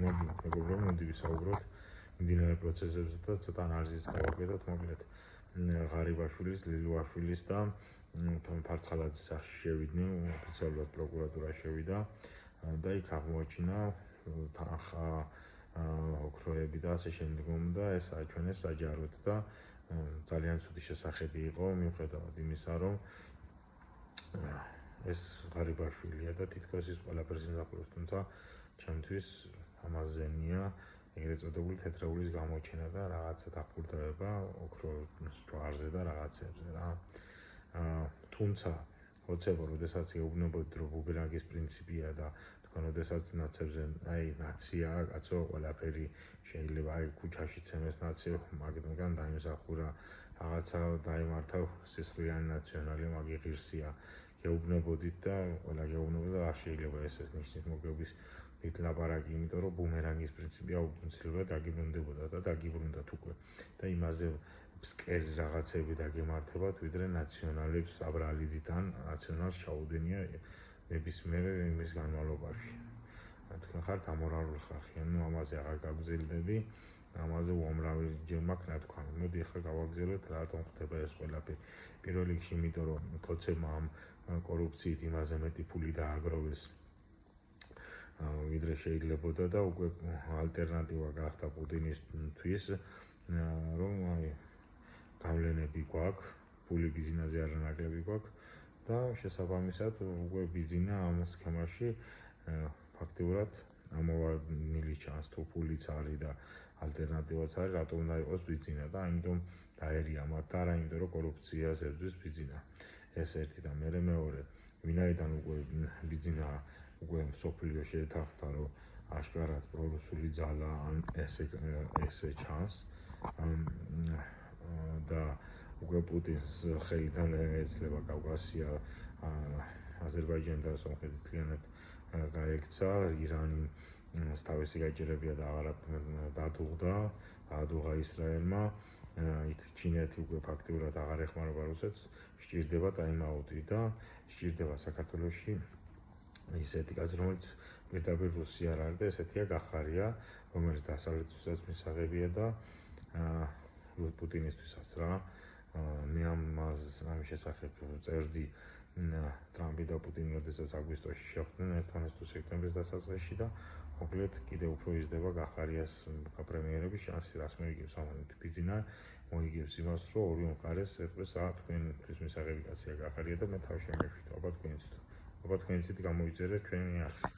გამარჯვებით მეგობრებო, მოდი ვისაუბროთ მიმდინარე პროცესებზე და ცოტა ანალიზიც გავაკეთოთ მოკლედ ღარიბაშვილის, ლილუაშვილის და ფარცხალაძის სახში შევიდნენ, ოფიციალურად პროკურატურა შევიდა და იქ აღმოაჩინა თანხა, ოქროები და ასე შემდგომ და ეს აჩვენეს საჯაროდ და ძალიან ცუდი შესახედი იყო მიუხედავად იმისა, რომ ეს ღარიბაშვილია და თითქოს ის ყველაფერს იმსახურებს, თუმცა ჩემთვის ამაზენია ეგრეთ წოდებული თეთრეულის გამოჩენა და რაღაცა დახურდაება ოქროს ჯვარზე და რაღაცებზე რა. თუმცა ოცება, როდესაც ეუბნებოდით, რომ ბუმერანგის პრინციპია და თქვენ როდესაც ნაცებზე, ნაცია, კაცო, ყველაფერი შეიძლება ქუჩაში ცემეს ნაცია, მაგდან დაიმსახურა რაღაცა დაემართა სისხლიანი ნაციონალი, მაგი ღირსია. გეუბნებოდით და ყველა გეუბნებოდა და არ შეიძლება ეს ნიშნის მოგების ლაპარაკი, იმიტომ რომ ბუმერანგის პრინციპი აუცილებლად დაგიბრუნდებოდა და დაგიბრუნდათ უკვე და იმაზე ფსკერი რაღაცები დაგემართებათ, ვიდრე ნაციონალებს აბრალიდით ან ნაციონალს ჩაუდენია ნებისმიერ იმის განმავლობაში. თქვენ ხართ ამორალური ხალხი, ამაზე აღარ გაგრძელდები, ამაზე უამრავი ჯერ მაქვს რა თქვა. მოდი ახლა გავაგზავნოთ რატომ ხდება ეს ყველაფერი. პირველ რიგში, იმიტომ რომ კოცებმა ამ კორუფციით იმაზე მეტი ფული დააგროვეს ვიდრე შეიძლებოდა და უკვე ალტერნატივა გახდა პუტინისთვის, რომ გავლენები გვაქვს, ფული ბიზნესზე არანაკლები გვაქვს და შესაბამისად უკვე ბიზნესა ამ სქემაში ფაქტიურად ამოვარდნილი ჩანს, თუ ფულიც არის და ალტერნატივაც არის, რატომ უნდა იყოს ბიზნესა და ამიტომ დაერია მათ და არა იმიტომ რომ კორუფციას ებრძვის ბიზნესა. ეს ერთი და მეორე, ვინაიდან უკვე ბიზნესა უკვე სოფლიო შეეთანხმდა, რომ აშკარად პრორუსული ძალა ან ესე ჩანს და უკვე პუტინს ხელიდან ეცლება კავკასია, აზერბაიჯანი და სომხეთი მთლიანად გაექცა, ირანი თავისი გაჭირებია და აღარ დაადუღა ისრაელმა, იქ ჩინეთი უკვე ფაქტიურად აღარ ეხმარება რუსეთს, სჭირდება ტაიმაუტი და სჭირდება საქართველოში ისეთი კაცი, რომელიც პირდაპირ რუსი არ არის და ესეთია გახარია, რომელიც დასავლეთისთვისაც მისაღებია და პუტინისთვისაც რა. მე ამ შესახებ წერდი ტრამპი და პუტინი, როდესაც აგვისტოში შეხვდნენ ერთმანეთს თუ სექტემბრის დასაწყისში და მოკლედ კიდევ უფრო იზრდება გახარიას გაპრემიერების შანსი, რას მოიგებს ამით ბიზნესა, მოიგებს იმას, რომ ორივე მხარეს ერთხელ თქვენთვის მისაღები კაცია გახარია და მე თავში ამეშვით, აბა თქვენიც გამოიწერეთ ჩვენი არხი.